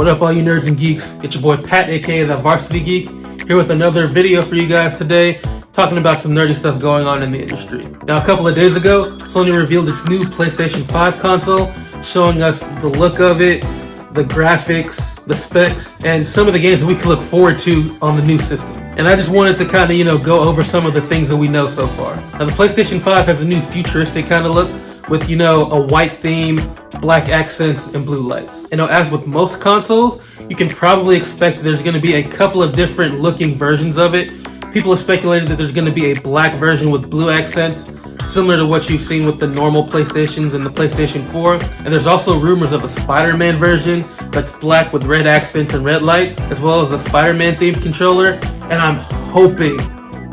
What up, all you nerds and geeks? It's your boy Pat, aka the Varsity Geek, here with another video for you guys today, talking about some nerdy stuff going on in the industry. Now, a couple of days ago, Sony revealed its new PlayStation 5 console, showing us the look of it, the graphics, the specs, and some of the games that we can look forward to on the new system. And I just wanted to kind of, go over some of the things that we know so far. Now, the PlayStation 5 has a new futuristic kind of look with, a white theme, black accents, and blue lights. As with most consoles, you can probably expect there's going to be a couple of different looking versions of it. People have speculated that there's going to be a black version with blue accents, similar to what you've seen with the normal PlayStations and the PlayStation 4. And there's also rumors of a Spider-Man version that's black with red accents and red lights, as well as a Spider-Man themed controller. And I'm hoping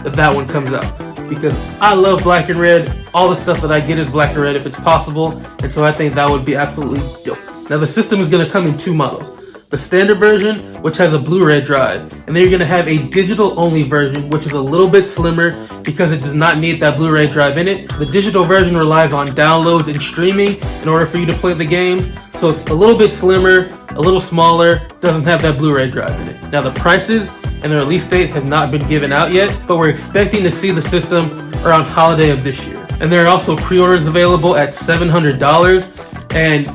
that that one comes out, because I love black and red. All the stuff that I get is black and red if it's possible, and so I think that would be absolutely dope. Now, the system is going to come in two models. The standard version, which has a Blu-ray drive, and then you're going to have a digital-only version, which is a little bit slimmer because it does not need that Blu-ray drive in it. The digital version relies on downloads and streaming in order for you to play the games, so it's a little bit slimmer, a little smaller, doesn't have that Blu-ray drive in it. Now, the prices and the release date have not been given out yet, but we're expecting to see the system around holiday of this year. And there are also pre-orders available at $700, and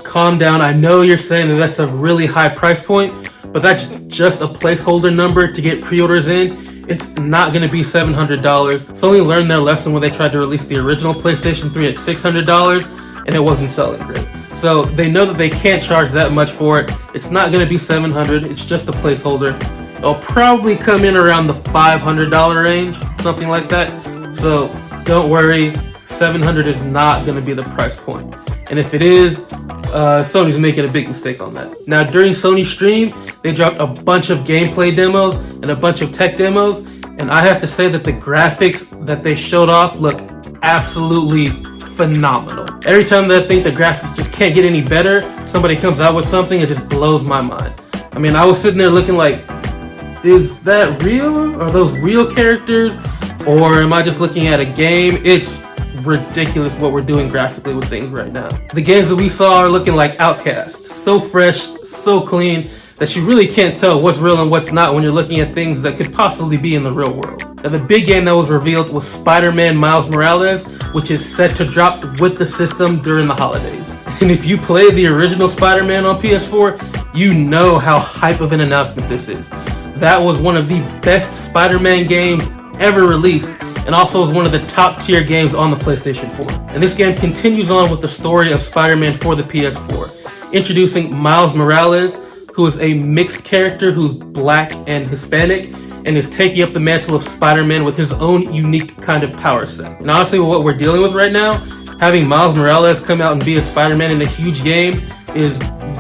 calm down, I know you're saying that that's a really high price point, but that's just a placeholder number to get pre-orders in. It's not going to be $700. Sony learned their lesson when they tried to release the original PlayStation 3 at $600, and it wasn't selling great. So they know that they can't charge that much for it. It's not going to be $700, it's just a placeholder. It'll probably come in around the $500 range, something like that. So don't worry, $700 is not going to be the price point. And if it is, Sony's making a big mistake on that. Now, during Sony's stream, they dropped a bunch of gameplay demos and a bunch of tech demos, and I have to say that the graphics that they showed off look absolutely phenomenal. Every time that I think the graphics just can't get any better, somebody comes out with something, it just blows my mind. I mean, I was sitting there looking like, is that real? Are those real characters? Or am I just looking at a game? It's ridiculous what we're doing graphically with things right now. The games that we saw are looking like Outcast. So fresh, so clean, that you really can't tell what's real and what's not when you're looking at things that could possibly be in the real world. Now, the big game that was revealed was Spider-Man Miles Morales, which is set to drop with the system during the holidays. And if you played the original Spider-Man on PS4, you know how hype of an announcement this is. That was one of the best Spider-Man games ever released, and also was one of the top tier games on the PlayStation 4. And this game continues on with the story of Spider-Man for the PS4, introducing Miles Morales, who is a mixed character who's black and Hispanic, and is taking up the mantle of Spider-Man with his own unique kind of power set. And honestly, what we're dealing with right now, having Miles Morales come out and be a Spider-Man in a huge game is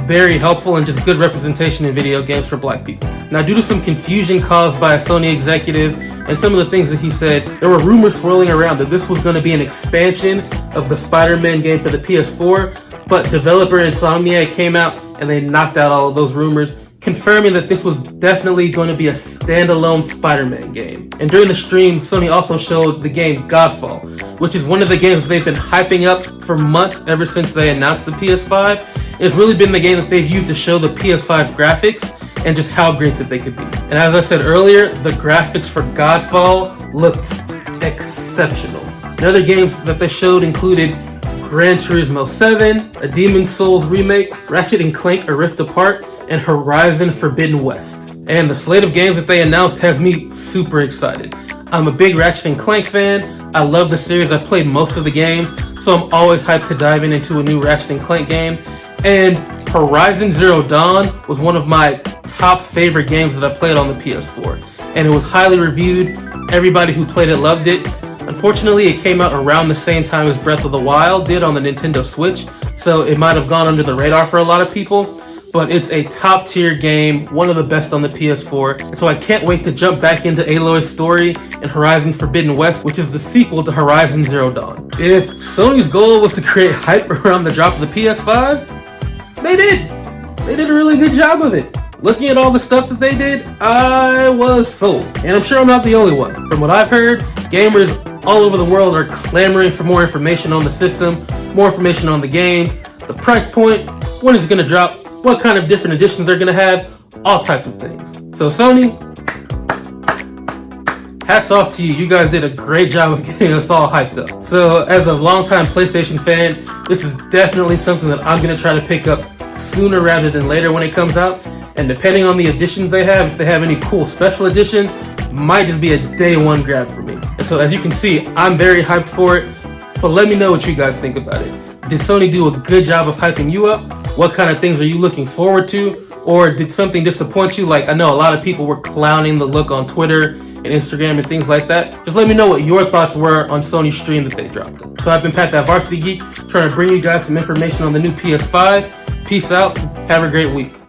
very helpful and just good representation in video games for black people. Now, due to some confusion caused by a Sony executive and some of the things that he said, there were rumors swirling around that this was going to be an expansion of the Spider-Man game for the PS4, but developer Insomniac came out and they knocked out all of those rumors, confirming that this was definitely going to be a standalone Spider-Man game. And during the stream, Sony also showed the game Godfall, which is one of the games they've been hyping up for months ever since they announced the PS5. It's really been the game that they've used to show the PS5 graphics and just how great that they could be. And as I said earlier, the graphics for Godfall looked exceptional. The other games that they showed included Gran Turismo 7, a Demon's Souls remake, Ratchet & Clank A Rift Apart, and Horizon Forbidden West. And the slate of games that they announced has me super excited. I'm a big Ratchet & Clank fan. I love the series. I've played most of the games, so I'm always hyped to dive into a new Ratchet & Clank game. And Horizon Zero Dawn was one of my top favorite games that I played on the PS4. And it was highly reviewed. Everybody who played it loved it. Unfortunately, it came out around the same time as Breath of the Wild did on the Nintendo Switch, so it might have gone under the radar for a lot of people. But it's a top tier game, one of the best on the PS4. And so I can't wait to jump back into Aloy's story in Horizon Forbidden West, which is the sequel to Horizon Zero Dawn. If Sony's goal was to create hype around the drop of the PS5, they did. They did a really good job of it. Looking at all the stuff that they did, I was sold. And I'm sure I'm not the only one. From what I've heard, gamers all over the world are clamoring for more information on the system, more information on the games, the price point, when it's going to drop, what kind of different editions they're gonna have, all types of things. So Sony, hats off to you. You guys did a great job of getting us all hyped up. So as a longtime PlayStation fan, this is definitely something that I'm gonna try to pick up sooner rather than later when it comes out. And depending on the editions they have, if they have any cool special editions, might just be a day one grab for me. And so as you can see, I'm very hyped for it, but let me know what you guys think about it. Did Sony do a good job of hyping you up? What kind of things are you looking forward to? Or did something disappoint you? Like, I know a lot of people were clowning the look on Twitter and Instagram and things like that. Just let me know what your thoughts were on Sony's stream that they dropped. So I've been Pat, that Varsity Geek, trying to bring you guys some information on the new PS5. Peace out. Have a great week.